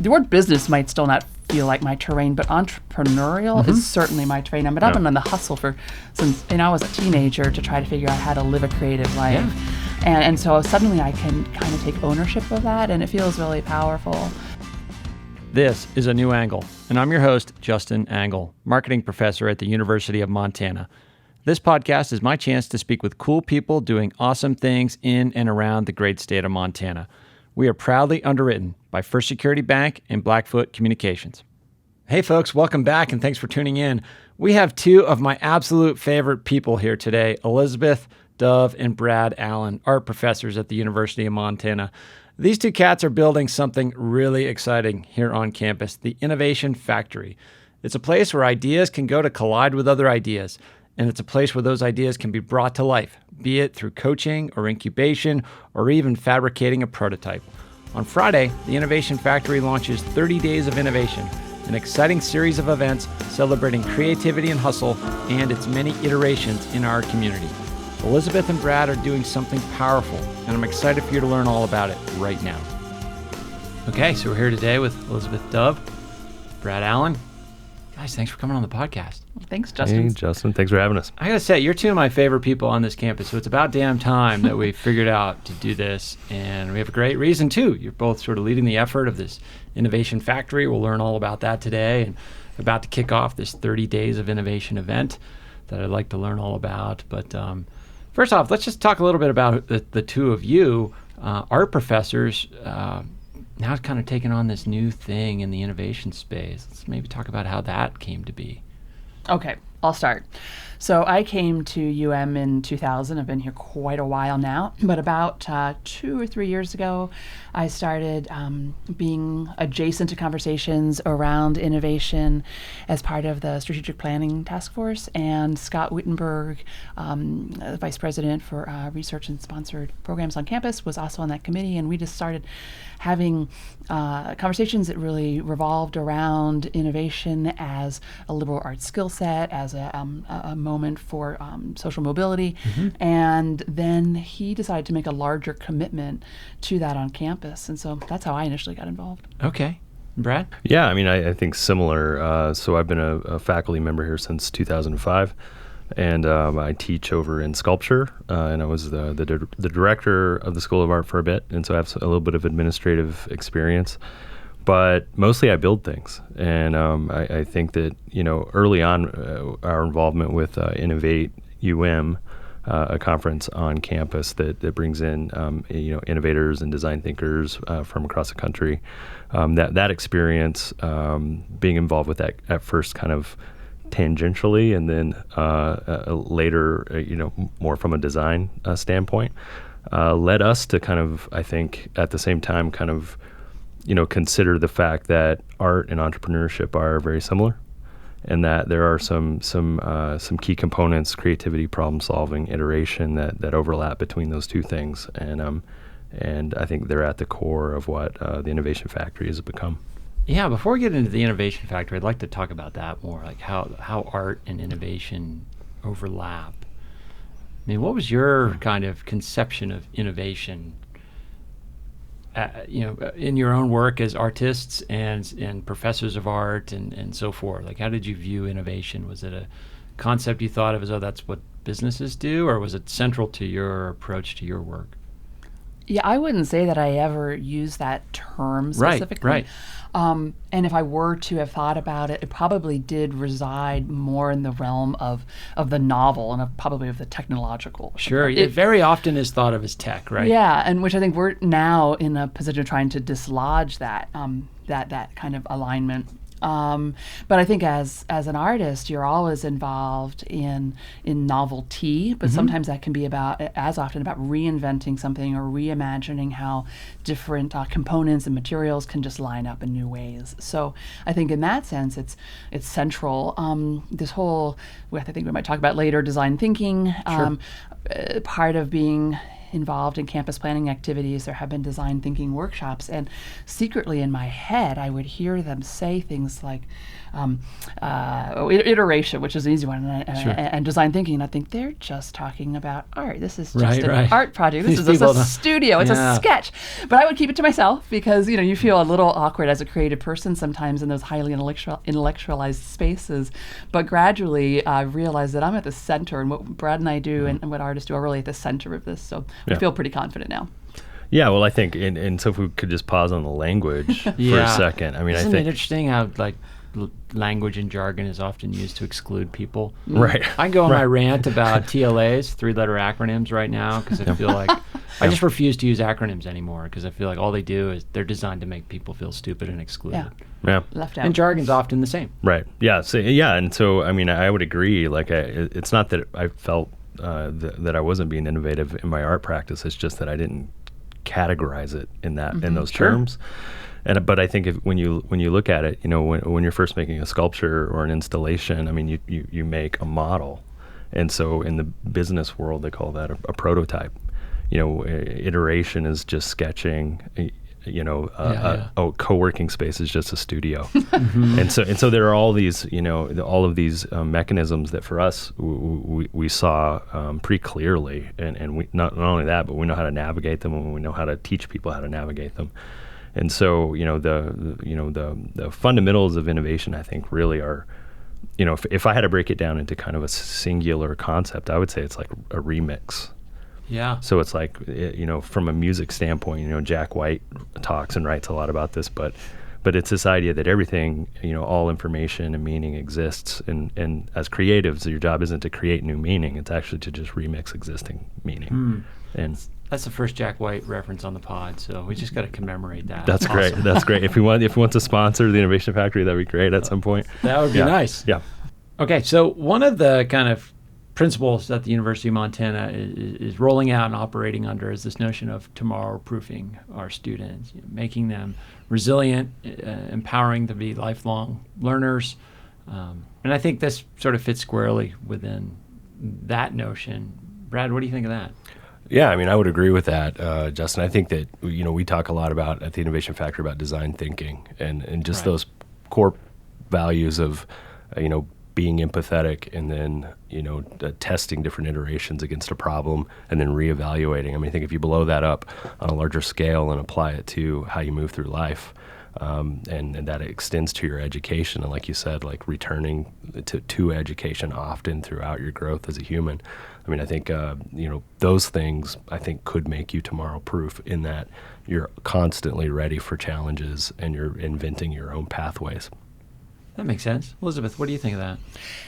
the word business might still not feel like my terrain, but entrepreneurial is certainly my terrain. I've been on the hustle since I was a teenager to try to figure out how to live a creative life. Yeah. And so suddenly I can kind of take ownership of that, and it feels really powerful. This is A New Angle, and I'm your host, Justin Angle, marketing professor at the University of Montana. This podcast is my chance to speak with cool people doing awesome things in and around the great state of Montana. We are proudly underwritten by First Security Bank and Blackfoot Communications. Hey folks, welcome back and thanks for tuning in. We have two of my absolute favorite people here today, Elizabeth Dove and Brad Allen, art professors at the University of Montana. These two cats are building something really exciting here on campus, the Innovation Factory. It's a place where ideas can go to collide with other ideas, and it's a place where those ideas can be brought to life, be it through coaching or incubation or even fabricating a prototype. On Friday, the Innovation Factory launches 30 Days of Innovation, an exciting series of events celebrating creativity and hustle and its many iterations in our community. Elizabeth and Brad are doing something powerful, and I'm excited for you to learn all about it right now. Okay, so we're here today with Elizabeth Dove, Brad Allen. Guys, thanks for coming on the podcast. Thanks, Justin. Hey, Justin. Thanks for having us. I gotta say, you're two of my favorite people on this campus, so it's about damn time that we figured out to do this, and we have a great reason, too. You're both sort of leading the effort of this Innovation Factory. We'll learn all about that today, and about to kick off this 30 Days of Innovation event that I'd like to learn all about. But first off, let's just talk a little bit about the two of you, art professors, now kind of taking on this new thing in the innovation space. Let's maybe talk about how that came to be. Okay, I'll start. So I came to UM in 2000. I've been here quite a while now, but about 2 or 3 years ago, I started being adjacent to conversations around innovation as part of the Strategic Planning Task Force, and Scott Wittenberg, Vice President for Research and Sponsored Programs on campus, was also on that committee, and we just started having conversations that really revolved around innovation as a liberal arts skill set, as a moment for social mobility. And then he decided to make a larger commitment to that on campus. And so that's how I initially got involved. Okay. Brad? Yeah, I mean, I think similar. So I've been a faculty member here since 2005. And I teach over in sculpture, and I was the director of the School of Art for a bit, and so I have a little bit of administrative experience. But mostly I build things, and I think that, early on, our involvement with Innovate UM, a conference on campus that brings in innovators and design thinkers from across the country, that experience, being involved with that at first kind of tangentially, and then later, more from a design standpoint, led us to kind of, I think, at the same time, kind of, consider the fact that art and entrepreneurship are very similar, and that there are some key components: creativity, problem solving, iteration that overlap between those two things, and I think they're at the core of what the Innovation Factory has become. Yeah, before we get into the Innovation Factory, I'd like to talk about that more, like how art and innovation overlap. I mean, what was your kind of conception of innovation, in your own work as artists and professors of art and so forth? Like, how did you view innovation? Was it a concept you thought of as, that's what businesses do, or was it central to your approach to your work? Yeah, I wouldn't say that I ever used that term specifically. Right. And if I were to have thought about it, it probably did reside more in the realm of the novel and probably of the technological. Sure. It very often is thought of as tech, right? Yeah, and which I think we're now in a position of trying to dislodge that that kind of alignment. But I think as an artist, you're always involved in novelty, but sometimes that can be as often about reinventing something or reimagining how different components and materials can just line up in new ways. So I think in that sense, it's central. This whole, I think we might talk about later, design thinking. Sure. Part of being involved in campus planning activities. There have been design thinking workshops, and secretly in my head, I would hear them say things like iteration, which is an easy one, and design thinking. And I think they're just talking about art. This is just an art project. This is just a studio. It's a sketch. But I would keep it to myself because, you feel a little awkward as a creative person sometimes in those highly intellectualized spaces. But gradually I realized that I'm at the center, and what Brad and I do and what artists do are really at the center of this. So I feel pretty confident now. Yeah, well, I think, and so if we could just pause on the language for a second. I mean, Isn't I think it interesting how language and jargon is often used to exclude people? Right. I go on my rant about TLAs, 3-letter acronyms right now, because I feel like I just refuse to use acronyms anymore because I feel like all they do is they're designed to make people feel stupid and excluded. Yeah. Left out. And jargon's often the same. Right. Yeah. So and so I mean, I would agree. Like, it's not that I felt that I wasn't being innovative in my art practice. It's just that I didn't categorize it in those terms. But I think when you look at it, when you're first making a sculpture or an installation, I mean, you make a model, and so in the business world they call that a prototype. Iteration is just sketching. A co-working space is just a studio, and so there are all these all of these mechanisms that for us we saw pretty clearly, and we not only that, but we know how to navigate them, and we know how to teach people how to navigate them. And so, the fundamentals of innovation, I think, really are, if I had to break it down into kind of a singular concept, I would say it's like a remix. Yeah. So it's like, from a music standpoint, Jack White talks and writes a lot about this, but it's this idea that everything, all information and meaning exists. And as creatives, your job isn't to create new meaning. It's actually to just remix existing meaning. And that's the first Jack White reference on the pod, so we just got to commemorate that. That's awesome. Great. That's great. If he wants to sponsor the Innovation Factory, that'd be great at some point. That would be nice. Yeah. Okay, so one of the kind of principles that the University of Montana is rolling out and operating under is this notion of tomorrow-proofing our students, making them resilient, empowering them to be lifelong learners. And I think this sort of fits squarely within that notion. Brad, what do you think of that? Yeah, I mean, I would agree with that, Justin. I think that, we talk a lot about at the Innovation Factory about design thinking and just those core values of, being empathetic and then, testing different iterations against a problem and then reevaluating. I mean, I think if you blow that up on a larger scale and apply it to how you move through life, and that extends to your education, and like you said, like returning to education often throughout your growth as a human. I mean, I think, those things, I think, could make you tomorrow-proof in that you're constantly ready for challenges and you're inventing your own pathways. That makes sense. Elizabeth, what do you think of that?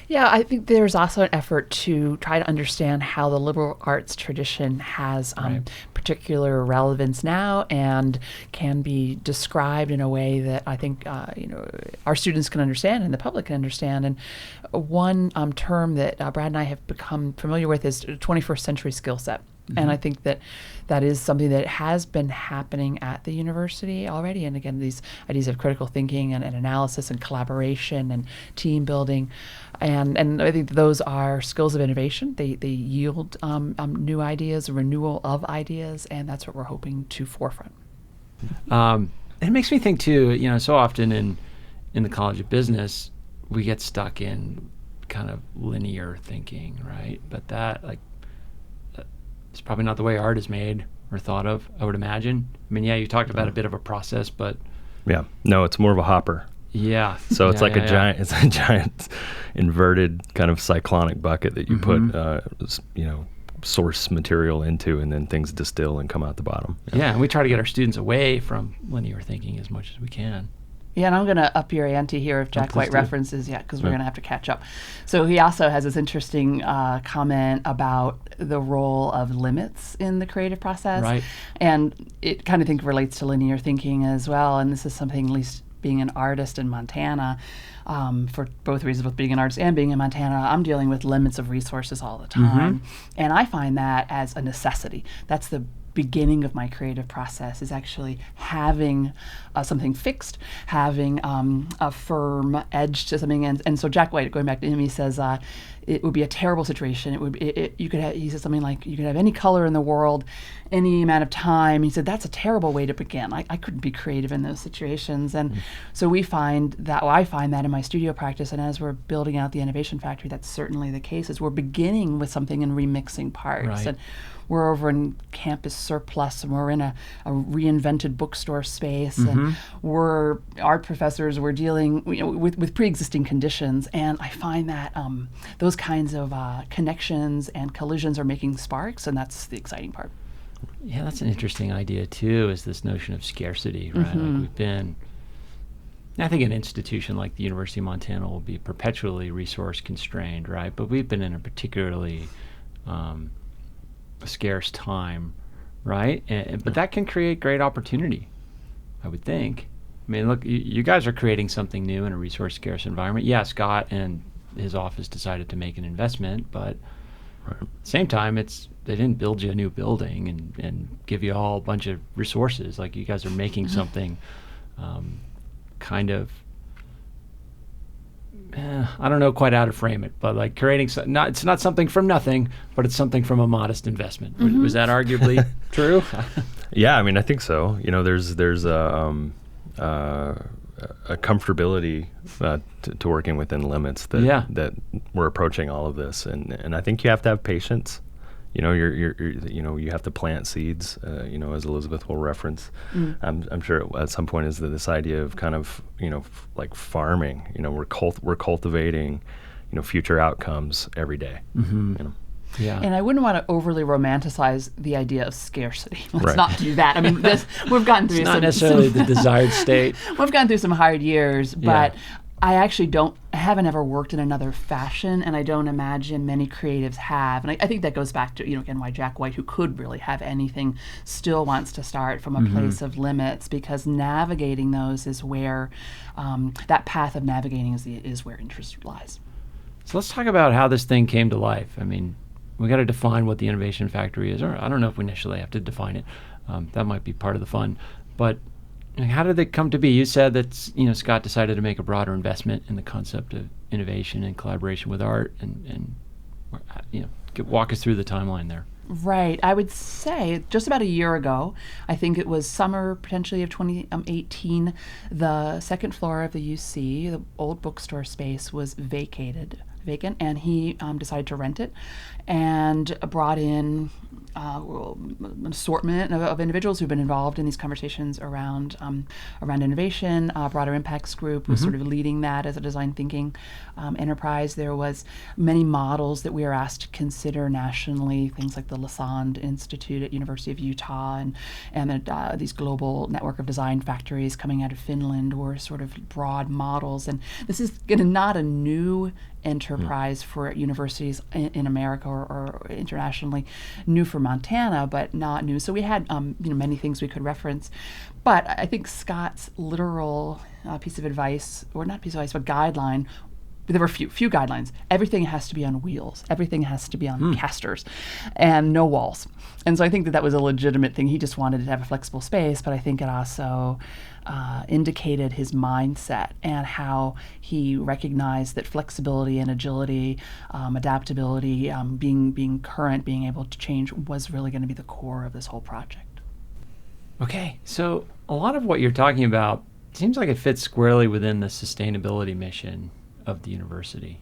Yeah, I think there's also an effort to try to understand how the liberal arts tradition has particular relevance now and can be described in a way that I think our students can understand and the public can understand. And one term that Brad and I have become familiar with is 21st century skill set. Mm-hmm. And I think that is something that has been happening at the university already. And again, these ideas of critical thinking and analysis and collaboration and team building. And I think those are skills of innovation. They yield new ideas, renewal of ideas, and that's what we're hoping to forefront. It makes me think too, so often in the College of Business, we get stuck in kind of linear thinking, right? But that, it's probably not the way art is made or thought of, I would imagine. I mean, you talked about a bit of a process, but... Yeah. No, it's more of a hopper. Yeah. So it's a giant inverted kind of cyclonic bucket that you put, source material into, and then things distill and come out the bottom. Yeah, and we try to get our students away from linear thinking as much as we can. Yeah, and I'm going to up your ante here if Jack White references yet, because we're going to have to catch up. So he also has this interesting comment about the role of limits in the creative process. Right. And it kind of relates to linear thinking as well. And this is something, at least being an artist in Montana, for both reasons, both being an artist and being in Montana, I'm dealing with limits of resources all the time. Mm-hmm. And I find that as a necessity. That's the beginning of my creative process is actually having something fixed, having a firm edge to something. And so Jack White, going back to him, he says, it would be a terrible situation. He said something like, you could have any color in the world, any amount of time. He said, that's a terrible way to begin. I couldn't be creative in those situations. And so I find that in my studio practice, and as we're building out the Innovation Factory, that's certainly the case, is we're beginning with something and remixing parts. Right. And we're over in Campus Surplus, and we're in a reinvented bookstore space, and we're art professors. We're dealing with pre-existing conditions, and I find that those kinds of connections and collisions are making sparks, and that's the exciting part. Yeah, that's an interesting idea too, is this notion of scarcity, right? Like I think an institution like the University of Montana will be perpetually resource constrained, right? But we've been in a particularly scarce time, right? But that can create great opportunity, I would think. I mean, look, you guys are creating something new in a resource scarce environment. Yeah, Scott and his office decided to make an investment, but at the same time, they didn't build you a new building and give you all a bunch of resources. Like, you guys are making something kind of, I don't know quite how to frame it, but like creating, it's not something from nothing, but it's something from a modest investment. Was that arguably true? Yeah, I mean, I think so. There's a comfortability to working within limits that we're approaching all of this, and I think you have to have patience. You have to plant seeds. As Elizabeth will reference. I'm sure at some point is this idea of kind of like farming. We're cultivating future outcomes every day. Yeah. And I wouldn't want to overly romanticize the idea of scarcity. Let's Right. not do that. I mean, we've gotten through It's not necessarily the desired state. We've gone through some hard years, but Yeah. I actually haven't ever worked in another fashion, and I don't imagine many creatives have. And I think that goes back to, again, why Jack White, who could really have anything, still wants to start from a place of limits, because navigating those is where, that path of navigating is where interest lies. So let's talk about how this thing came to life. I mean, we got to define what the Innovation Factory is, or I don't know if we initially have to define it. That might be part of the fun. But how did it come to be? You said that Scott decided to make a broader investment in the concept of innovation and collaboration with art, and walk us through the timeline there. Right. I would say just about a year ago, I think it was summer potentially of 2018, the second floor of the UC, the old bookstore space, was vacant, and he decided to rent it and brought in an assortment of individuals who've been involved in these conversations around innovation. Broader Impacts Group was sort of leading that as a design thinking enterprise. There was many models that we were asked to consider nationally, things like the Lasand Institute at University of Utah, and these global network of design factories coming out of Finland were sort of broad models. And this is not a new enterprise for universities in America or internationally, new for Montana, but not new. So we had many things we could reference. But I think Scott's literal piece of advice, or not piece of advice, but guideline, there were a few guidelines. Everything has to be on wheels. Everything has to be on casters and no walls. And so I think that was a legitimate thing. He just wanted to have a flexible space, but I think it also indicated his mindset and how he recognized that flexibility and agility, adaptability, being current, being able to change was really going to be the core of this whole project. Okay, so a lot of what you're talking about seems like it fits squarely within the sustainability mission of the university.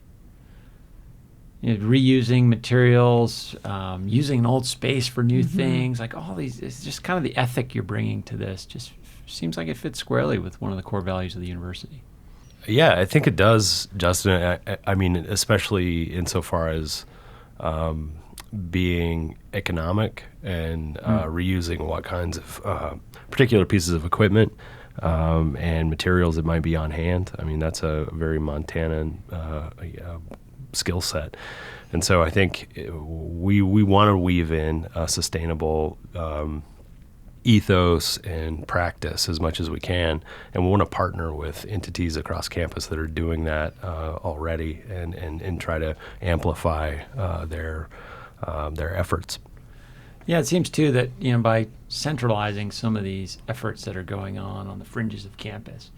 Reusing materials, using an old space for new things, like all these, it's just kind of the ethic you're bringing to this just seems like it fits squarely with one of the core values of the university. Yeah, I think it does, Justin. I mean, especially insofar as being economic and reusing what kinds of particular pieces of equipment and materials that might be on hand. I mean, that's a very Montanan skill set. And so I think we want to weave in a sustainable ethos and practice as much as we can, and we want to partner with entities across campus that are doing that already, and try to amplify their efforts. Yeah, it seems too that by centralizing some of these efforts that are going on the fringes of campus,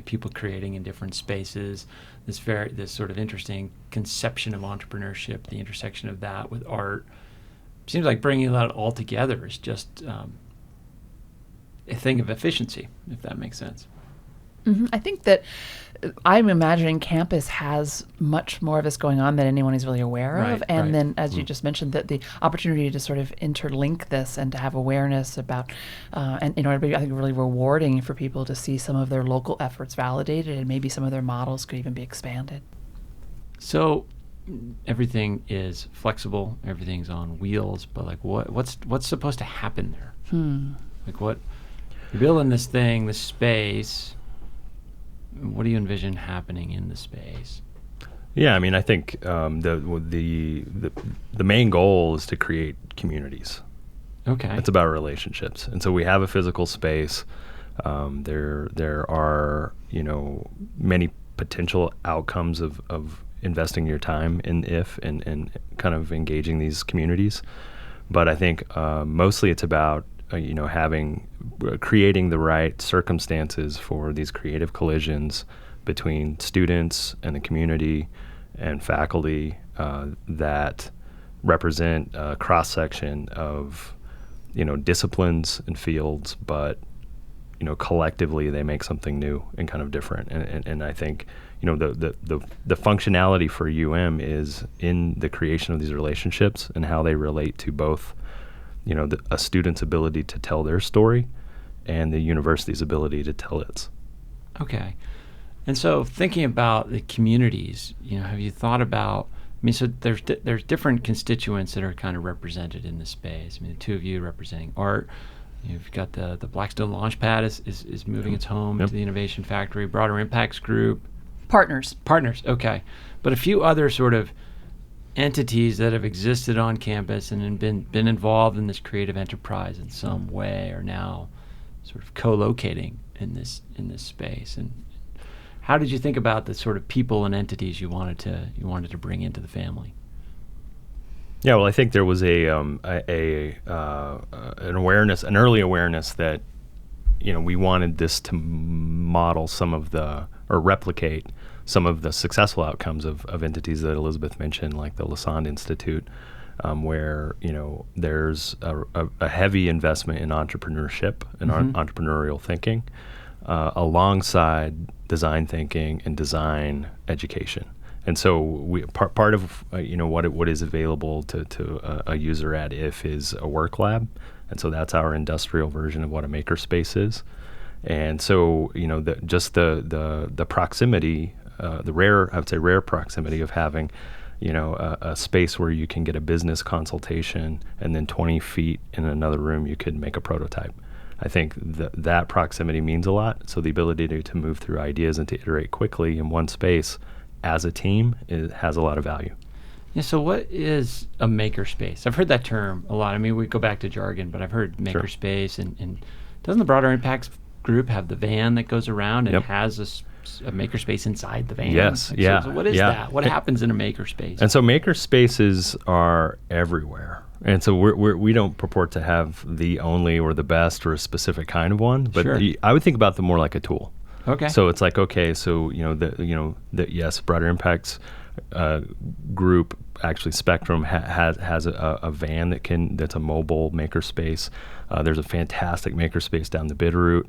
people creating in different spaces, this sort of interesting conception of entrepreneurship, the intersection of that with art, seems like bringing that all together is just a thing of efficiency, if that makes sense. I think that I'm imagining campus has much more of this going on than anyone is really aware of. And then, as you just mentioned, that the opportunity to sort of interlink this and to have awareness about, and it'd be, I think, really rewarding for people to see some of their local efforts validated, and maybe some of their models could even be expanded. So everything is flexible, everything's on wheels, but like what's supposed to happen there? Like what you're building this thing, this space. What do you envision happening in the space? Yeah, I mean, I think the main goal is to create communities. Okay, it's about relationships, and so we have a physical space. There are many potential outcomes of investing your time in and kind of engaging these communities, but I think mostly it's about creating the right circumstances for these creative collisions between students and the community and faculty that represent a cross-section of disciplines and fields, but collectively they make something new and kind of different. And I think the functionality for UM is in the creation of these relationships and how they relate to both a student's ability to tell their story and the university's ability to tell its. Okay. And so thinking about the communities, have you thought about, so there's different constituents that are kind of represented in the space. I mean, the two of you representing art. You've got the Blackstone Launchpad is moving its home to the Innovation Factory, Broader Impacts Group. Partners, okay. But a few other sort of entities that have existed on campus and been involved in this creative enterprise in some way are now sort of co-locating in this space. And how did you think about the sort of people and entities you wanted to bring into the family? Yeah, well, I think there was an early awareness that we wanted this to model replicate some of the successful outcomes of entities that Elizabeth mentioned, like the Lassonde Institute, where there's a heavy investment in entrepreneurship and entrepreneurial thinking, alongside design thinking and design education. And so part of what is available to a user at IF is a work lab, and so that's our industrial version of what a makerspace is. And so the proximity. The rare proximity of having, a space where you can get a business consultation and then 20 feet in another room you could make a prototype. I think that proximity means a lot. So the ability to move through ideas and to iterate quickly in one space as a team has a lot of value. Yeah, so what is a makerspace? I've heard that term a lot. I mean, we go back to jargon, but I've heard makerspace. And doesn't the Broader Impacts Group have the van that goes around and has a makerspace inside the van? Yes, So what is that? What happens in a makerspace? And so makerspaces are everywhere. And so we don't purport to have the only or the best or a specific kind of one, but I would think about them more like a tool. Okay. So it's like, yes, Broader Impacts Group, actually Spectrum has a van that's a mobile makerspace. There's a fantastic makerspace down the Bitterroot.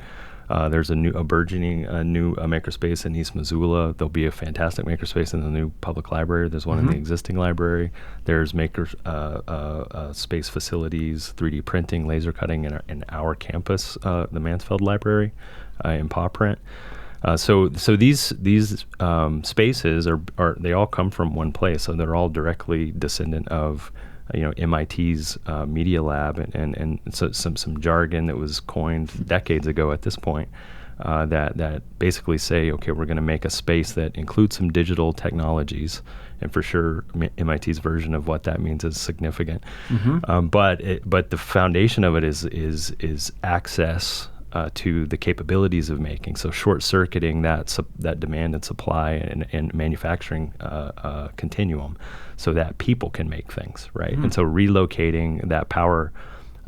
There's a burgeoning new makerspace in East Missoula. There'll be a fantastic makerspace in the new public library. There's one in the existing library. There's space facilities, 3D printing, laser cutting in our campus, the Mansfield Library in Paw Print. So these spaces are they all come from one place. So they're all directly descendant of MIT's Media Lab and so some jargon that was coined decades ago at this point that basically say, okay, we're going to make a space that includes some digital technologies, and for sure MIT's version of what that means is significant. But the foundation of it is access to the capabilities of making. So short-circuiting that demand and supply and manufacturing continuum so that people can make things, right? And so relocating that power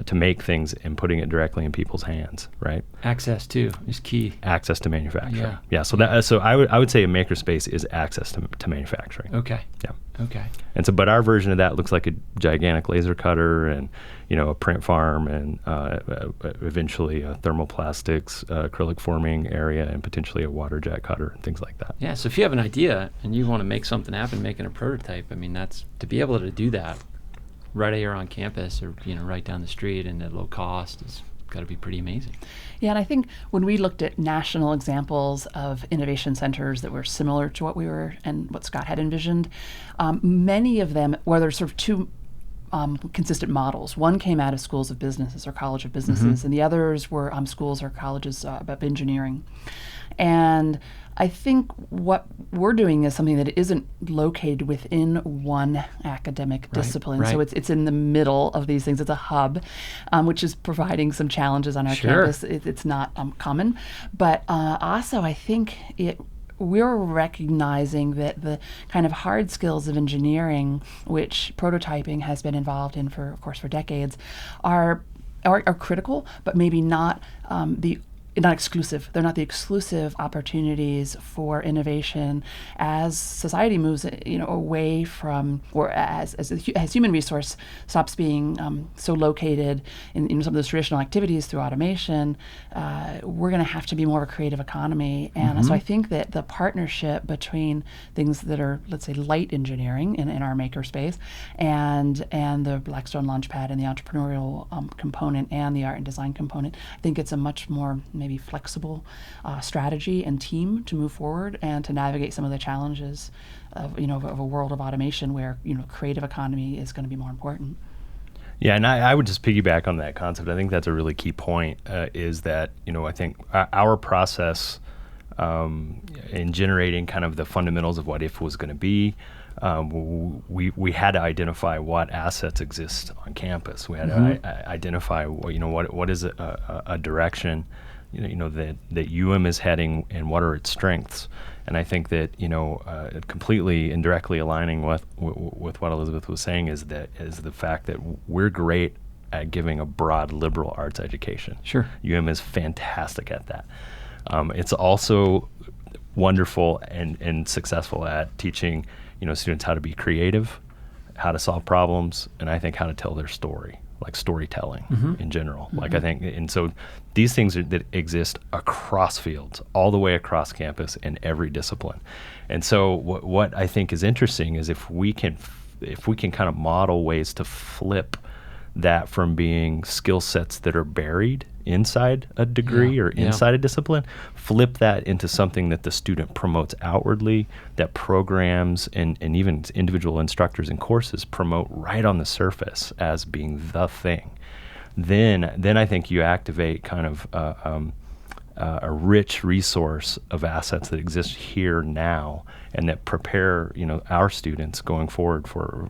to make things and putting it directly in people's hands, right? Access too is key. Access to manufacturing. Yeah. So I would say a makerspace is access to manufacturing. Okay. Yeah. Okay. And so, but our version of that looks like a gigantic laser cutter and, a print farm and eventually a thermoplastics, acrylic forming area and potentially a water jet cutter and things like that. Yeah. So if you have an idea and you want to make something happen, making a prototype, I mean, that's to be able to do that right here on campus or, right down the street and at low cost has got to be pretty amazing. Yeah, and I think when we looked at national examples of innovation centers that were similar to what we were and what Scott had envisioned, many of them, where there's sort of two consistent models. One came out of schools of businesses or college of businesses, and the others were schools or colleges of engineering. And I think what we're doing is something that isn't located within one academic discipline. Right. So it's in the middle of these things. It's a hub, which is providing some challenges on our Sure. campus. It's not common. But also I think we're recognizing that the kind of hard skills of engineering, which prototyping has been involved in for decades, are critical, but maybe not not exclusive. They're not the exclusive opportunities for innovation as society moves, away from, or as human resource stops being so located in some of those traditional activities through automation. We're going to have to be more of a creative economy, and so I think that the partnership between things that are, let's say, light engineering in our makerspace, and the Blackstone Launchpad and the entrepreneurial component and the art and design component, I think it's a much more maybe flexible strategy and team to move forward and to navigate some of the challenges of a world of automation where creative economy is going to be more important. Yeah, and I would just piggyback on that concept. I think that's a really key point, is that, I think our process in generating kind of the fundamentals of what IF was going to be, we had to identify what assets exist on campus. We had to identify what is a direction that UM is heading and what are its strengths. And I think that completely and directly aligning with what Elizabeth was saying is the fact that we're great at giving a broad liberal arts education. Sure. UM is fantastic at that. It's also wonderful and successful at teaching students how to be creative, how to solve problems, and I think how to tell their story, like storytelling in general. Like I think, and so these things that exist across fields, all the way across campus in every discipline. And so what I think is interesting is if we can kind of model ways to flip that from being skill sets that are buried inside a degree or inside a discipline, flip that into something that the student promotes outwardly, that programs and even individual instructors in courses promote right on the surface as being the thing. Then I think you activate kind of a rich resource of assets that exist here now and that prepare our students going forward for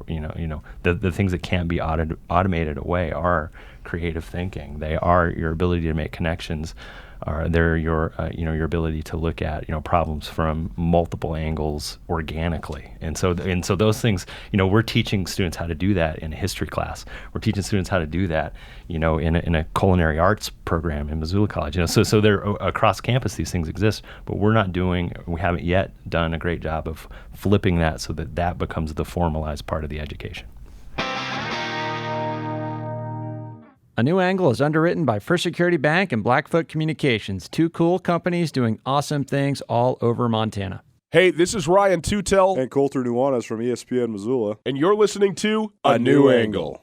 the things that can't be automated away are creative thinking. They are your ability to make connections. They're your ability to look at problems from multiple angles organically. And so those things, we're teaching students how to do that in a history class. We're teaching students how to do that in a culinary arts program in Missoula College. So they're across campus, these things exist, but we haven't yet done a great job of flipping that so that becomes the formalized part of the education. A New Angle is underwritten by First Security Bank and Blackfoot Communications, two cool companies doing awesome things all over Montana. Hey, this is Ryan Tutel and Coulter Nuanez from ESPN Missoula. And you're listening to A New Angle.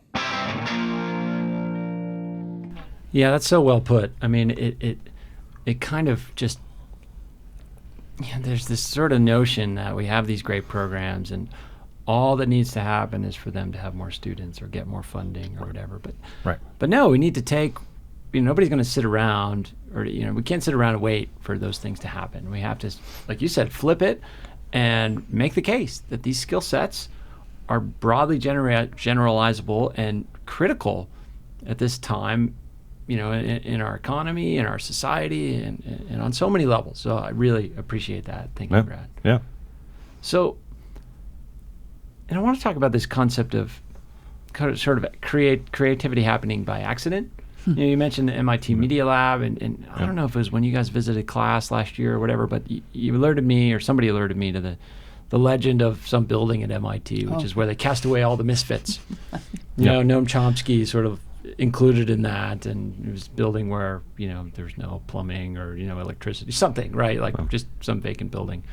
Yeah, that's so well put. I mean, it kind of just, there's this sort of notion that we have these great programs and all that needs to happen is for them to have more students or get more funding or whatever. But no, we need to take, nobody's going to sit around or, we can't sit around and wait for those things to happen. We have to, like you said, flip it and make the case that these skill sets are broadly generalizable and critical at this time in our economy, in our society, and on so many levels. So I really appreciate that. Thank you, Brad. Yeah. So, and I want to talk about this concept of sort of creativity happening by accident. You mentioned the MIT Media Lab, and I don't know if it was when you guys visited class last year or whatever, but you alerted me, or somebody alerted me to the legend of some building at MIT, which is where they cast away all the misfits. Noam Chomsky sort of included in that, and it was a building where there's no plumbing or electricity, something, right? Like just some vacant building.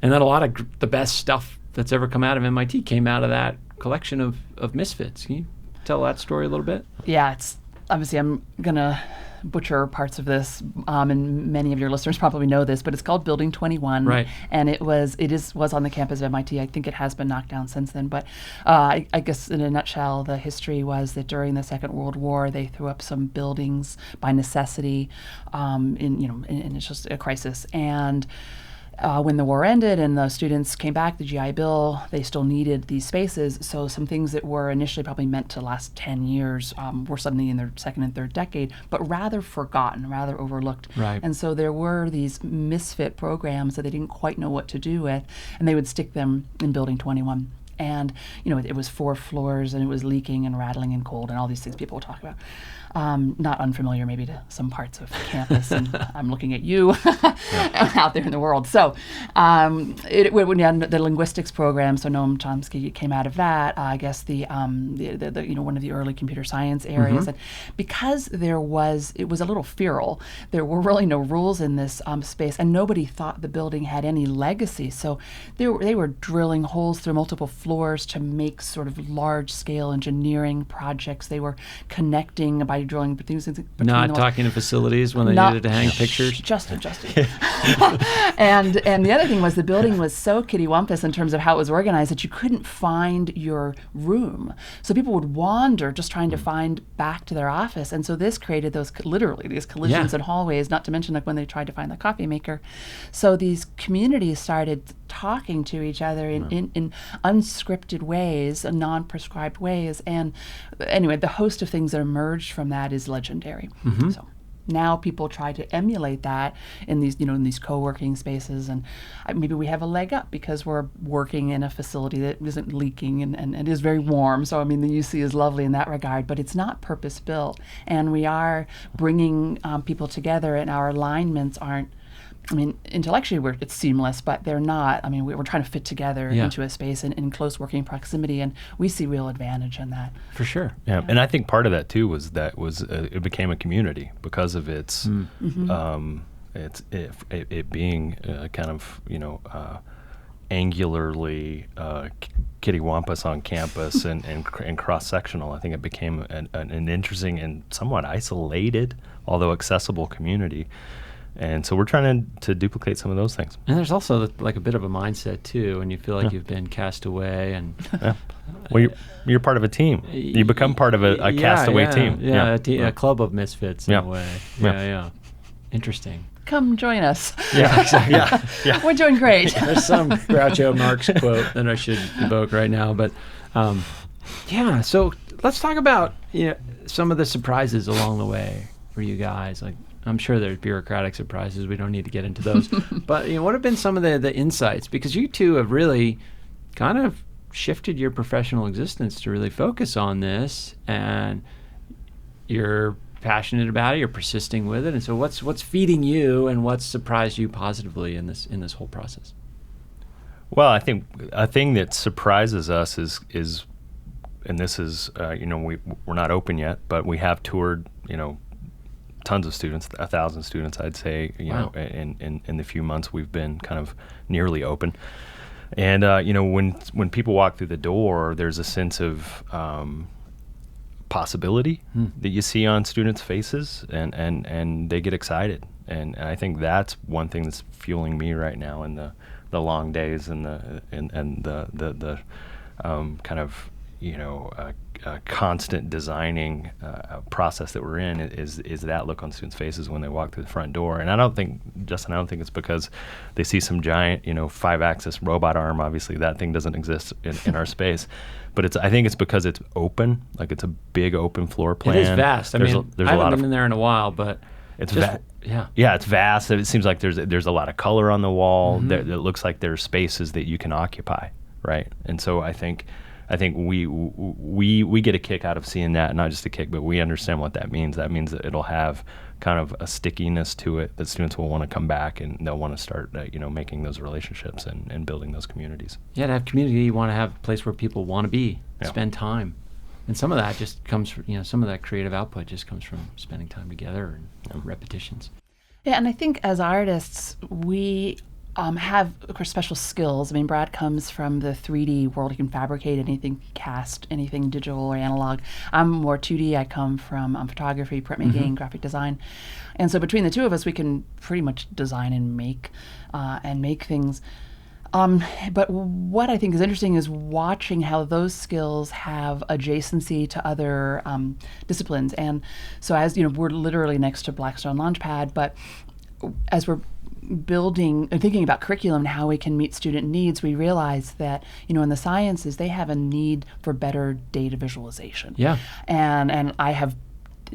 And then a lot of the best stuff that's ever come out of MIT came out of that collection of misfits. Can you tell that story a little bit? Yeah, it's obviously I'm gonna butcher parts of this, and many of your listeners probably know this, but it's called Building 21, right? And it was on the campus of MIT. I think it has been knocked down since then, but I guess in a nutshell, the history was that during the Second World War, they threw up some buildings by necessity, and it's just a crisis. And when the war ended and the students came back, the GI Bill, they still needed these spaces. So some things that were initially probably meant to last 10 years were suddenly in their second and third decade, but rather forgotten, rather overlooked. Right. And so there were these misfit programs that they didn't quite know what to do with, and they would stick them in Building 21. And, it was 4 floors, and it was leaking and rattling and cold and all these things people will talk about. Not unfamiliar maybe to some parts of campus, and I'm looking at you out there in the world. So the linguistics program, so Noam Chomsky came out of that. I guess the one of the early computer science areas, and because it was a little feral, there were really no rules in this space, and nobody thought the building had any legacy. So they were drilling holes through multiple floors to make sort of large scale engineering projects. They were connecting by drilling things between Not talking to facilities when they needed to hang pictures. Justin. and the other thing was the building was so kittywampus in terms of how it was organized that you couldn't find your room. So people would wander just trying to find back to their office. And so this created these collisions in hallways, not to mention like when they tried to find the coffee maker. So these communities started talking to each other in unscripted ways, non-prescribed ways. And anyway, the host of things that emerged from that is legendary. So now people try to emulate that in these co-working spaces, and maybe we have a leg up because we're working in a facility that isn't leaking and is very warm. So the UC is lovely in that regard, but it's not purpose built, and we are bringing people together, and our alignments aren't. Intellectually it's seamless, but they're not. We're trying to fit together into a space in close working proximity, and we see real advantage in that. For sure. Yeah, and I think part of that too was it became a community because of its it being kind of angularly kittywampus on campus and cross sectional. I think it became an interesting and somewhat isolated, although accessible community. And so we're trying to duplicate some of those things. And there's also like a bit of a mindset too, when you feel like you've been cast away, and well, you're part of a team. You become part of a castaway team. A club of misfits in a way. Yeah. Interesting. Come join us. Yeah, exactly. Yeah. We're doing great. There's some Groucho Marx quote that I should evoke right now, but so let's talk about some of the surprises along the way for you guys. Like, I'm sure there's bureaucratic surprises. We don't need to get into those. But what have been some of the insights? Because you two have really kind of shifted your professional existence to really focus on this, and you're passionate about it. You're persisting with it. And so, what's feeding you, and what's surprised you positively in this whole process? Well, I think a thing that surprises us is, and this is we're not open yet, but we have toured tons of students, 1,000 students, I'd say, Wow. in the few months we've been kind of nearly open. And, when people walk through the door, there's a sense of possibility that you see on students' faces, and they get excited. And I think that's one thing that's fueling me right now in the long days and the kind of, constant designing process that we're in is that look on students' faces when they walk through the front door. And I don't think it's because they see some giant, 5-axis robot arm. Obviously, that thing doesn't exist in our space. But I think it's because it's open, like it's a big open floor plan. It is vast. There's I a haven't lot been in there in a while, but it's just, vast. Yeah, It's vast. It seems like there's a lot of color on the wall. Mm-hmm. It looks like there's spaces that you can occupy, right? And so I think we get a kick out of seeing that, not just a kick, but we understand what that means. That means that it'll have kind of a stickiness to it that students will want to come back and they'll want to start, making those relationships and building those communities. Yeah, to have community, you want to have a place where people want to be, Yeah. spend time. And some of that just comes from, some of that creative output just comes from spending time together and repetitions. Yeah, and I think as artists, we have, of course, special skills. I mean, Brad comes from the 3D world. He can fabricate anything, cast anything digital or analog. I'm more 2D. I come from photography, printmaking, graphic design. And so between the two of us, we can pretty much design and make things. But what I think is interesting is watching how those skills have adjacency to other disciplines. And so as, we're literally next to Blackstone Launchpad, but as we're building and thinking about curriculum and how we can meet student needs, we realize that, in the sciences, they have a need for better data visualization. Yeah. And I have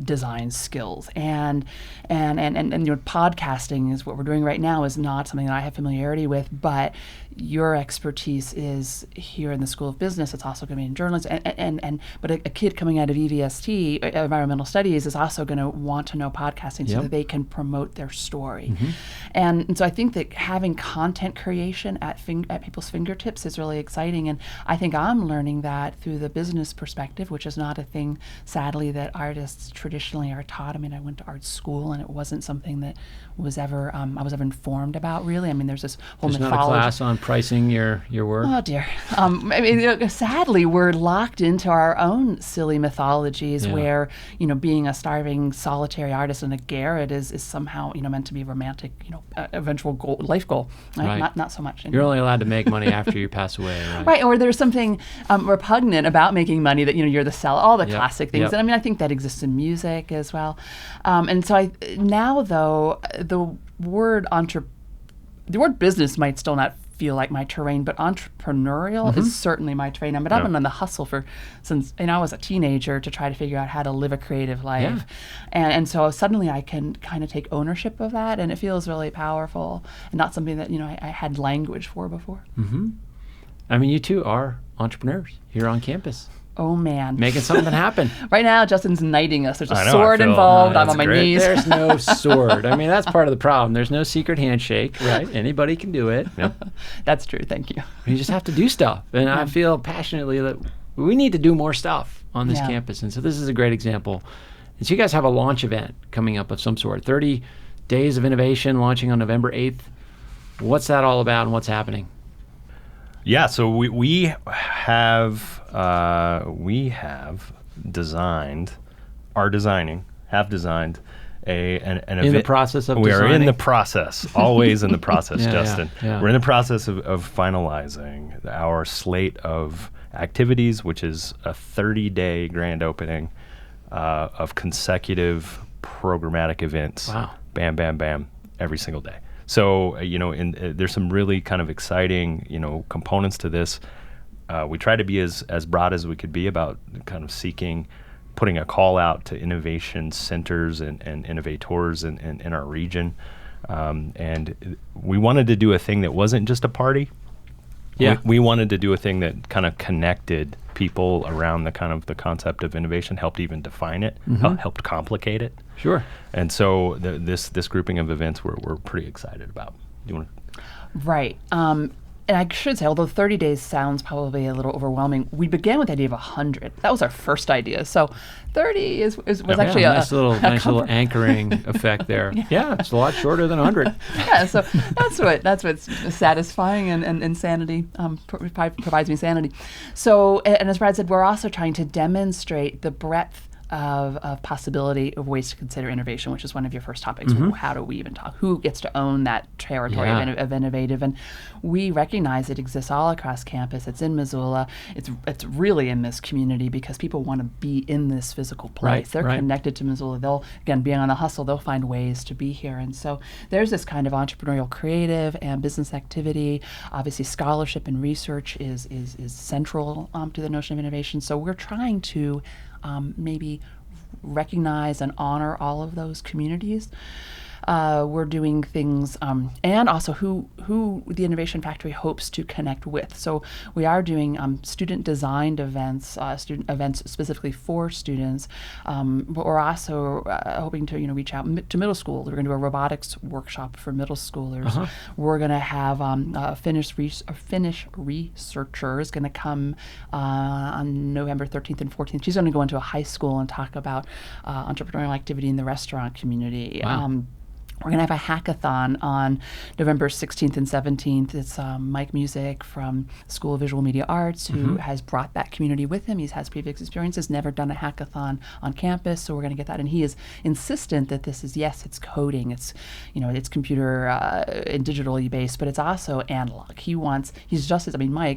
design skills and podcasting is what we're doing right now is not something that I have familiarity with, but your expertise is here in the School of Business. It's also going to be in journalism but a kid coming out of EVST, environmental studies, is also going to want to know podcasting so that they can promote their story. And so I think that having content creation at people's fingertips is really exciting, and I think I'm learning that through the business perspective, which is not a thing, sadly, that artists traditionally are taught. I mean, I went to art school, and it wasn't something that was ever I was ever informed about, really. I mean, there's this whole There's mythology. not a class on pricing your work? Oh dear. I mean, sadly, we're locked into our own silly mythologies where, being a starving, solitary artist in a garret is somehow, meant to be a romantic, eventual goal, life goal. Right? Right. Not so much. You're only allowed to make money after you pass away, right? Right, or there's something repugnant about making money that, you're the seller, all the classic things. Yep. And I mean, I think that exists in music as well. And so now, though, the word business might still not feel like my terrain, but entrepreneurial is certainly my terrain. But I've been on the hustle since I was a teenager to try to figure out how to live a creative life. And so suddenly I can kind of take ownership of that, and it feels really powerful and not something that, I had language for before. I mean, you two are entrepreneurs here on campus, Oh, man. making something happen. Right now, Justin's knighting us. There's a I know, sword I feel- involved. I'm that's on my great. knees. There's no sword. I mean, that's part of the problem. There's no secret handshake, right? Anybody can do it. That's true. Thank you. You just have to do stuff. And I feel passionately that we need to do more stuff on this Yeah. campus. And so this is a great example. And so you guys have a launch event coming up of some sort, 30 Days of Innovation launching on November 8th. What's that all about and what's happening? Yeah, so we have designed an event. In the process of we are in designing? the process, always in the process, Yeah, Justin. yeah. We're in the process of finalizing our slate of activities, which is a 30-day grand opening of consecutive programmatic events. Wow. Bam, bam, bam, every single day. So, there's some really kind of exciting, components to this. We try to be as broad as we could be about kind of putting a call out to innovation centers and innovators in our region. And we wanted to do a thing that wasn't just a party. Yeah. We wanted to do a thing that kind of connected people around the concept of innovation, helped even define it, helped complicate it. Sure. And so this grouping of events we're pretty excited about. Do you want to? Right. And I should say, although 30 days sounds probably a little overwhelming, we began with the idea of 100. That was our first idea. So 30 was actually a a nice little comfort. anchoring effect there. Yeah, it's a lot shorter than 100. Yeah, so that's what's satisfying and sanity provides me sanity. So, and as Brad said, we're also trying to demonstrate the breadth of possibility of ways to consider innovation, which is one of your first topics. How do we even talk? Who gets to own that territory of innovative? And we recognize it exists all across campus. It's in Missoula. It's really in this community because people want to be in this physical place. They're connected to Missoula. They'll, again, being on the hustle, they'll find ways to be here. And so there's this kind of entrepreneurial, creative, and business activity. Obviously, scholarship and research is central to the notion of innovation. So we're trying to maybe recognize and honor all of those communities. We're doing things, and also who the Innovation Factory hopes to connect with. So we are doing student-designed events, student events specifically for students. But we're also hoping to reach out to middle school. We're going to do a robotics workshop for middle schoolers. We're going to have a Finnish researcher is going to come on November 13th and 14th. She's going to go into a high school and talk about entrepreneurial activity in the restaurant community. Wow. We're going to have a hackathon on November 16th and 17th. It's Mike Music from School of Visual Media Arts who has brought that community with him. He has previous experiences, never done a hackathon on campus, so we're going to get that. And he is insistent that this is, yes, it's coding, it's computer and digitally based, but it's also analog. Mike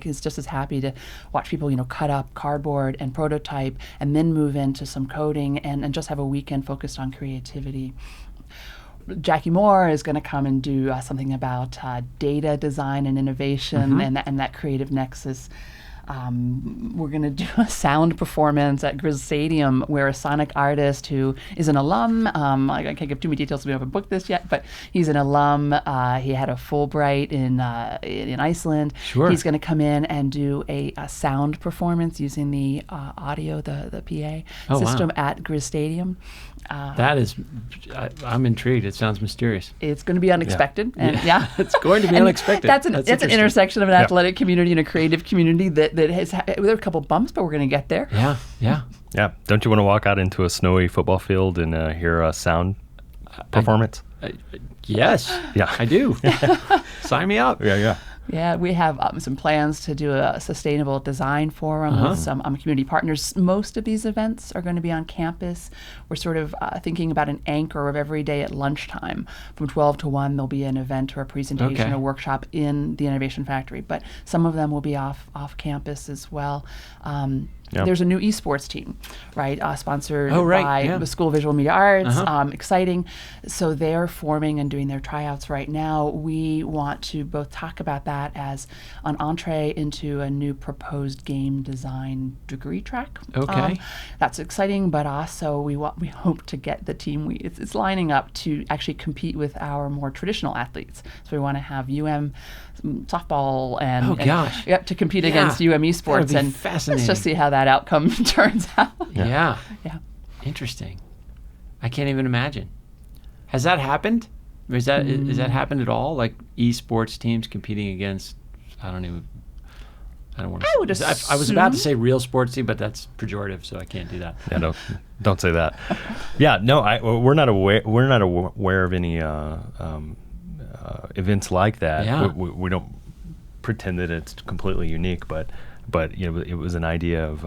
is just as happy to watch people, cut up cardboard and prototype and then move into some coding and just have a weekend focused on creativity. Jackie Moore is going to come and do something about data design and innovation and that creative nexus. We're going to do a sound performance at Grizz Stadium where a sonic artist who is an alum, I can't give too many details, we haven't booked this yet, but he's an alum. He had a Fulbright in Iceland. Sure. He's going to come in and do a sound performance using the audio, the PA system at Grizz Stadium. That is, I'm intrigued. It sounds mysterious. It's going to be unexpected. It's going to be unexpected. That's an intersection of an athletic community and a creative community that has there are a couple bumps, but we're going to get there. Yeah. Don't you want to walk out into a snowy football field and hear a sound performance? Yes. Yeah. I do. Sign me up. Yeah. Yeah, we have some plans to do a sustainable design forum with some community partners. Most of these events are going to be on campus. We're sort of thinking about an anchor of every day at lunchtime. From 12 to 1, there'll be an event or a presentation or workshop in the Innovation Factory, but some of them will be off campus as well. There's a new esports team, right? Sponsored by the School of Visual Media Arts. Exciting. So they're forming and doing their tryouts right now. We want to both talk about that as an entree into a new proposed game design degree track. That's exciting, but also we hope to get the team. It's lining up to actually compete with our more traditional athletes. So we want to have UM softball and to compete against UM esports. And fascinating. Let's just see how that outcome turns out. Yeah. Interesting. I can't even imagine. Has that happened? Has that happened at all? Like esports teams competing against, I don't want to. I would assume. I was about to say real sports team, but that's pejorative, so I can't do that. Yeah, don't say that. Yeah, no, we're not aware. We're not aware of any events like that. Yeah. We don't pretend that it's completely unique, but it was an idea of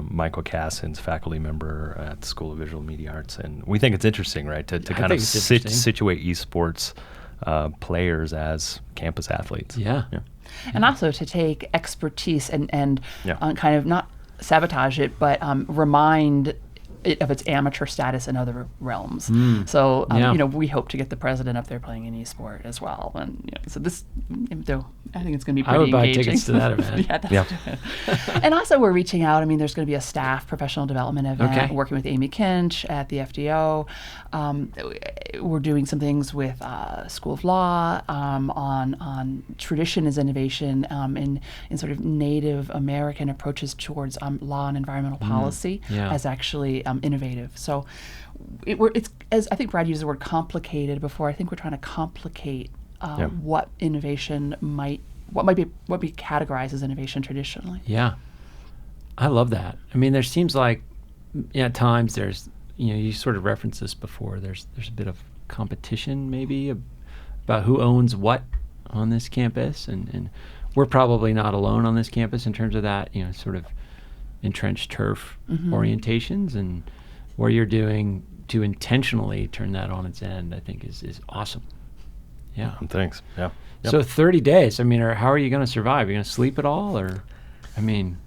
Michael Cassin's faculty member at the School of Visual Media Arts, and we think it's interesting, right, to kind of situate esports players as campus athletes. Yeah. And also to take expertise and kind of not sabotage it, but remind it of its amateur status in other realms. So, we hope to get the president up there playing an e-sport as well. And so this, I think it's going to be pretty engaging. I would buy tickets to that event. And also we're reaching out. I mean, there's going to be a staff professional development event working with Amy Kinch at the FDO. We're doing some things with School of Law on tradition as innovation in sort of Native American approaches towards law and environmental policy as actually innovative. So it's, as I think Brad used the word complicated before, I think we're trying to complicate what innovation might be categorized as innovation traditionally. Yeah. I love that. I mean, there seems like at times there's, you sort of referenced this before, there's a bit of competition maybe about who owns what on this campus, and we're probably not alone on this campus in terms of that, sort of entrenched turf orientations, and what you're doing to intentionally turn that on its end, I think is awesome. Yeah. Thanks. Yeah. Yep. So 30 days, I mean, how are you going to survive? Are you going to sleep at all? Or, I mean,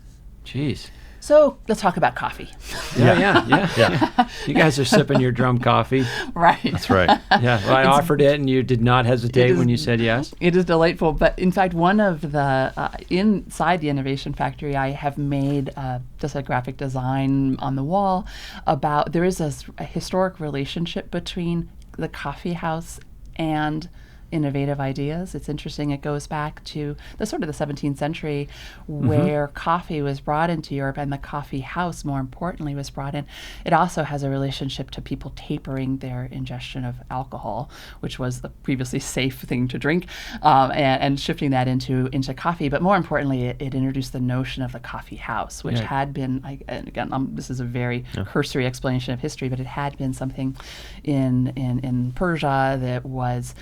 geez. So let's talk about coffee. Yeah. You guys are sipping your drum coffee. Right. That's right. Yeah. Well, I offered it and you did not hesitate when you said yes. It is delightful. But in fact, one of the, inside the Innovation Factory, I have made just a graphic design on the wall about, there is a historic relationship between the coffee house and innovative ideas. It's interesting. It goes back to the sort of the 17th century where coffee was brought into Europe and the coffee house, more importantly, was brought in. It also has a relationship to people tapering their ingestion of alcohol, which was the previously safe thing to drink, and shifting that into coffee. But more importantly, it introduced the notion of the coffee house, which had been, and again, this is a very cursory explanation of history, but it had been something in Persia that was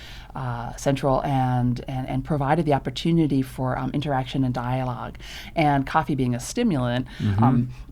central and provided the opportunity for interaction and dialogue. And coffee being a stimulant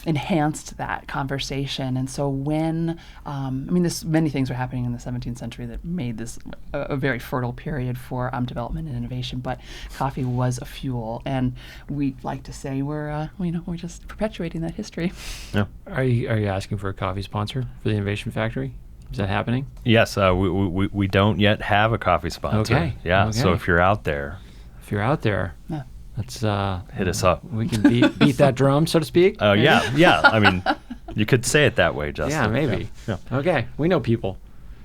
enhanced that conversation. And so when, many things were happening in the 17th century that made this a very fertile period for development and innovation, but coffee was a fuel. And we like to say we're just perpetuating that history. Yeah. Are you asking for a coffee sponsor for the Innovation Factory? Is that happening? Yes, we don't yet have a coffee sponsor. Okay. Yeah. So if you're out there, Yeah. let's hit us up. We can beat that drum, so to speak. Yeah. I mean, you could say it that way, Justin. Yeah, maybe. Yeah. Okay, we know people.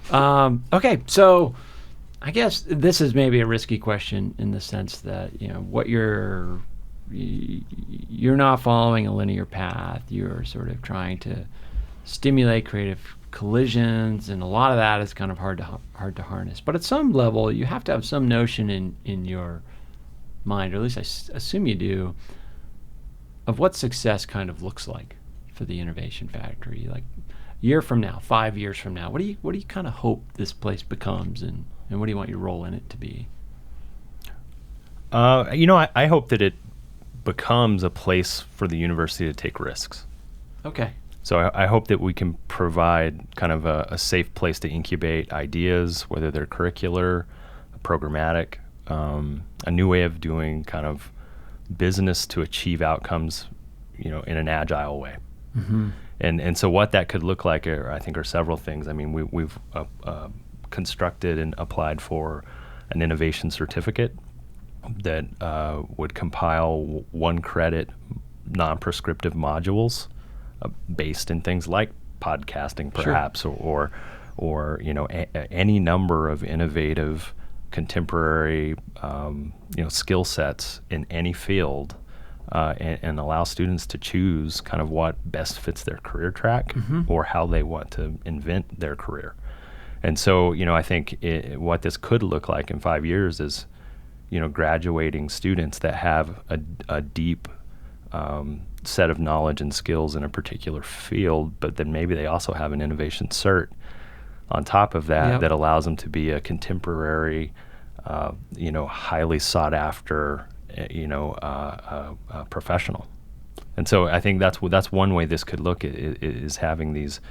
Okay, so I guess this is maybe a risky question in the sense that what you're not following a linear path. You're sort of trying to stimulate creative collisions, and a lot of that is kind of hard to harness. But at some level, you have to have some notion in your mind, or at least I assume you do, of what success kind of looks like for the Innovation Factory. Like a year from now, 5 years from now, what do you kind of hope this place becomes, and what do you want your role in it to be? I hope that it becomes a place for the university to take risks. Okay. So I hope that we can provide kind of a safe place to incubate ideas, whether they're curricular, programmatic, a new way of doing kind of business to achieve outcomes, in an agile way. Mm-hmm. And so what that could look like, I think, are several things. I mean, we've constructed and applied for an innovation certificate that would compile 1 credit non-prescriptive modules based in things like podcasting, perhaps, Sure. or any number of innovative, contemporary, skill sets in any field, and allow students to choose kind of what best fits their career track or how they want to invent their career. And so, I think what this could look like in 5 years is, graduating students that have a deep set of knowledge and skills in a particular field, but then maybe they also have an innovation cert on top of that that allows them to be a contemporary, highly sought after, professional. And so I think that's one way this could look is having these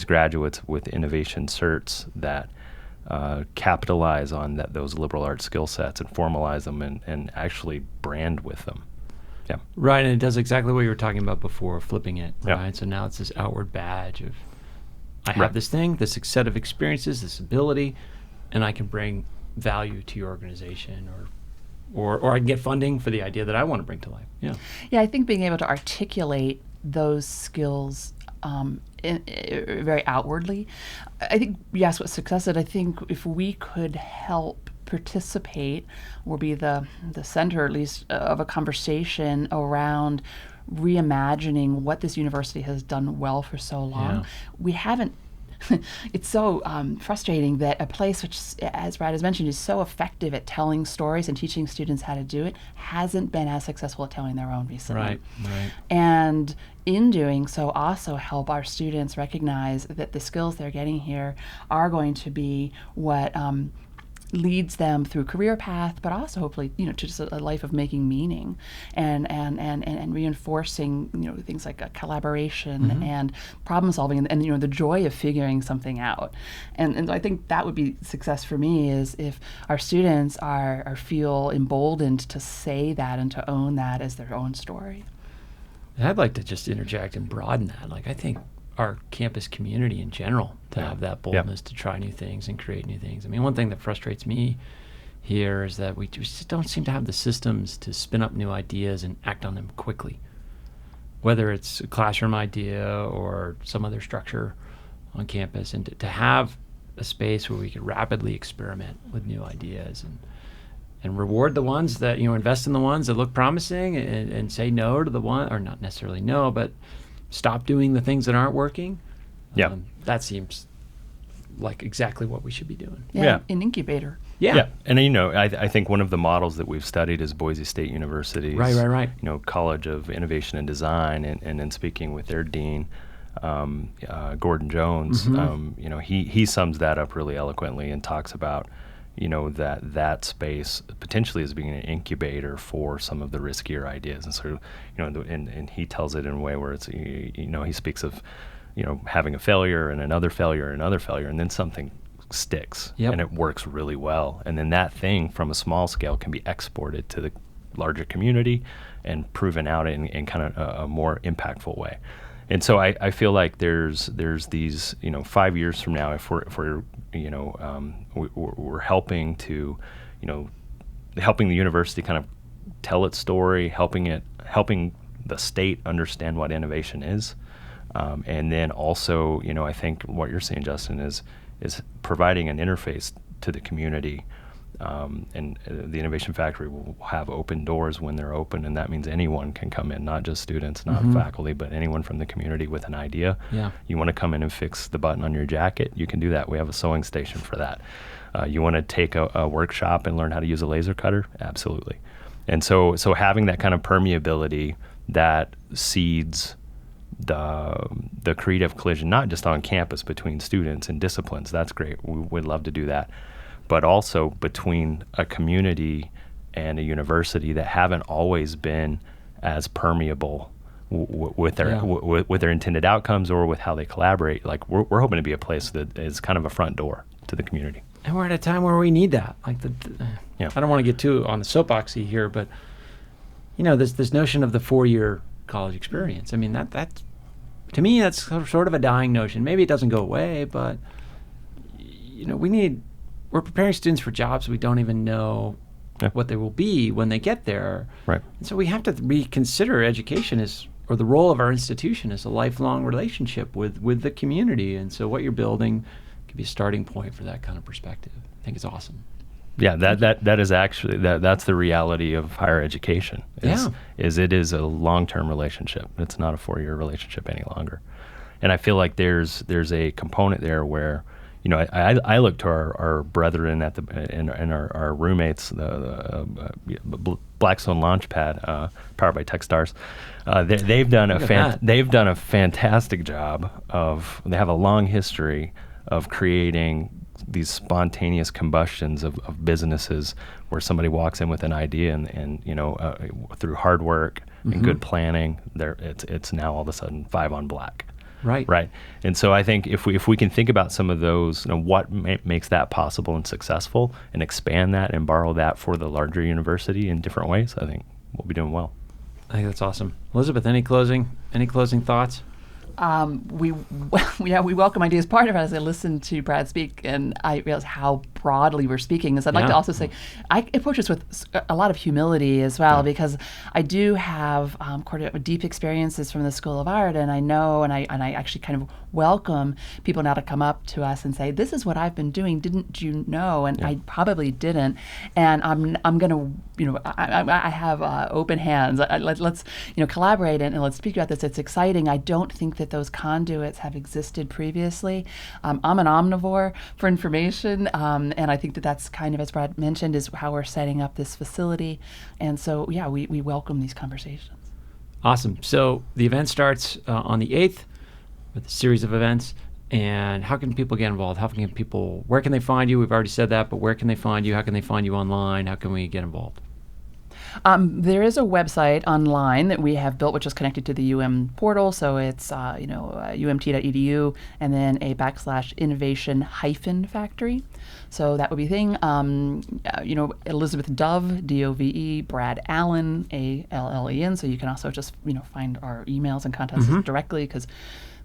graduates with innovation certs that capitalize on those liberal arts skill sets and formalize them and actually brand with them. Yeah. Right, and it does exactly what you were talking about before, flipping it, Yeah. right? So now it's this outward badge of, I have this thing, this set of experiences, this ability, and I can bring value to your organization, or I can get funding for the idea that I want to bring to life. Yeah. Yeah, I think being able to articulate those skills very outwardly, I think, yes, what success is, I think if we could help participate or be the center, at least, of a conversation around reimagining what this university has done well for so long. Yeah. We haven't. It's so frustrating that a place which, as Brad has mentioned, is so effective at telling stories and teaching students how to do it hasn't been as successful at telling their own recently. Right. And in doing so, also help our students recognize that the skills they're getting here are going to be what leads them through career path, but also hopefully, to just a life of making meaning and reinforcing, things like collaboration and problem solving and the joy of figuring something out. And I think that would be success for me, is if our students are feel emboldened to say that and to own that as their own story. And I'd like to just interject and broaden that. Like, I think our campus community in general to have that boldness to try new things and create new things. I mean, one thing that frustrates me here is that we just don't seem to have the systems to spin up new ideas and act on them quickly. Whether it's a classroom idea or some other structure on campus, and to have a space where we could rapidly experiment with new ideas and reward the ones that, invest in the ones that look promising and say no to the one, or not necessarily no, but stop doing the things that aren't working. Yeah. That seems like exactly what we should be doing. Yeah. An incubator. Yeah. And I think one of the models that we've studied is Boise State University's Right. College of Innovation and Design, and in speaking with their dean, Gordon Jones, he sums that up really eloquently and talks about that space potentially as being an incubator for some of the riskier ideas. And so, and he tells it in a way where it's, he speaks of, having a failure and another failure and another failure, and then something sticks and it works really well. And then that thing from a small scale can be exported to the larger community and proven out in kind of a more impactful way. And so I feel like there's these 5 years from now, if we're helping to helping the university kind of tell its story, helping the state understand what innovation is, and then also I think what you're saying, Justin, is providing an interface to the community. And the Innovation Factory will have open doors when they're open, and that means anyone can come in, not just students, not faculty, but anyone from the community with an idea. Yeah. You want to come in and fix the button on your jacket, you can do that. We have a sewing station for that. You want to take a workshop and learn how to use a laser cutter? Absolutely. And so having that kind of permeability that seeds the creative collision, not just on campus between students and disciplines, that's great. We'd love to do that. But also between a community and a university that haven't always been as permeable with their intended outcomes or with how they collaborate. Like we're hoping to be a place that is kind of a front door to the community. And we're at a time where we need that. Like I don't want to get too on the soapboxy here, but this notion of the 4-year college experience. I mean, that to me, that's sort of a dying notion. Maybe it doesn't go away, but we're preparing students for jobs we don't even know what they will be when they get there. Right. And so we have to reconsider education or the role of our institution as a lifelong relationship with the community. And so what you're building could be a starting point for that kind of perspective. I think it's awesome. Yeah, that is actually that's the reality of higher education. Is it is a long-term relationship. It's not a 4-year relationship any longer. And I feel like there's a component there where I look to our brethren and our roommates, the Blackstone Launchpad, powered by Techstars. They've done a fantastic job they have a long history of creating these spontaneous combustions of businesses where somebody walks in with an idea and through hard work and good planning, it's now all of a sudden 5 on black. Right. And so I think if we can think about some of those, what makes that possible and successful, and expand that and borrow that for the larger university in different ways, I think we'll be doing well. I think that's awesome. Elizabeth, any closing thoughts? We welcome ideas. Part of it, as I listened to Brad speak, and I realized how broadly we're speaking, is I'd like to also say I approach this with a lot of humility as well, because I do have deep experiences from the School of Art, and I know, and I actually kind of welcome people now to come up to us and say, "This is what I've been doing. Didn't you know?" And I probably didn't, and I'm gonna, I have open hands. Let's collaborate and let's speak about this. It's exciting. I don't think that those conduits have existed previously. I'm an omnivore for information, and I think that that's kind of, as Brad mentioned, is how we're setting up this facility. And so, we welcome these conversations. Awesome. So the event starts on the 8th with a series of events. And how can people get involved? Where can they find you? We've already said that, but where can they find you? How can they find you online? How can we get involved? There is a website online that we have built, which is connected to the UM portal. So it's umt.edu and then a /innovation-factory. So that would be a thing. Elizabeth Dove, Dove, Brad Allen, Allen. So you can also just find our emails and contact us directly, because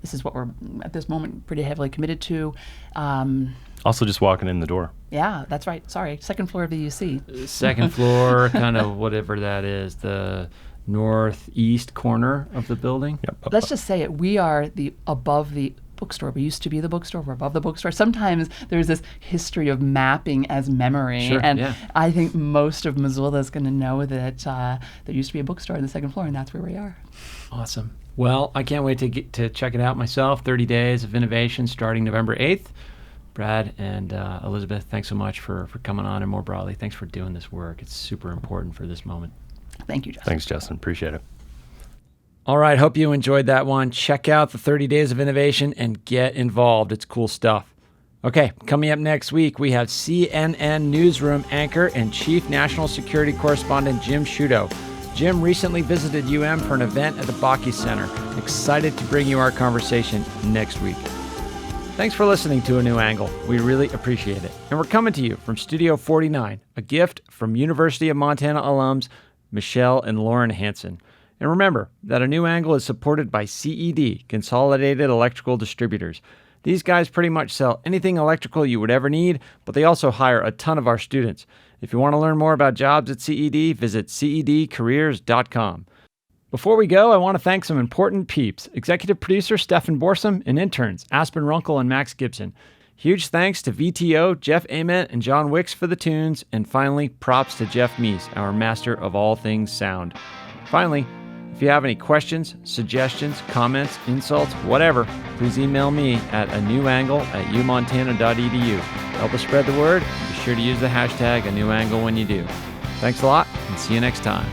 this is what we're at this moment pretty heavily committed to. Also, just walking in the door. Yeah, that's right. Sorry, second floor of the UC. Second floor, kind of whatever that is, the northeast corner of the building. Yep. Let's just say it. We are above the bookstore. We used to be the bookstore. We're above the bookstore. Sometimes there's this history of mapping as memory. Sure, and yeah. I think most of Missoula is going to know that there used to be a bookstore on the second floor, and that's where we are. Awesome. Well, I can't wait to check it out myself. 30 Days of Innovation starting November 8th. Brad and Elizabeth, thanks so much for coming on, and more broadly, thanks for doing this work. It's super important for this moment. Thank you, Justin. Thanks, Justin. Appreciate it. All right, hope you enjoyed that one. Check out the 30 Days of Innovation and get involved. It's cool stuff. Okay, coming up next week, we have CNN Newsroom anchor and Chief National Security Correspondent Jim Sciutto. Jim recently visited UM for an event at the Bakke Center. Excited to bring you our conversation next week. Thanks for listening to A New Angle. We really appreciate it. And we're coming to you from Studio 49, a gift from University of Montana alums Michelle and Lauren Hansen. And remember that A New Angle is supported by CED, Consolidated Electrical Distributors. These guys pretty much sell anything electrical you would ever need, but they also hire a ton of our students. If you want to learn more about jobs at CED, visit cedcareers.com. Before we go, I want to thank some important peeps: executive producer Stefan Borsum and interns Aspen Runkle and Max Gibson. Huge thanks to VTO, Jeff Ament, and John Wicks for the tunes. And finally, props to Jeff Meese, our master of all things sound. Finally, if you have any questions, suggestions, comments, insults, whatever, please email me at anewangle@umontana.edu. Help us spread the word. Be sure to use the hashtag #anewangle when you do. Thanks a lot, and see you next time.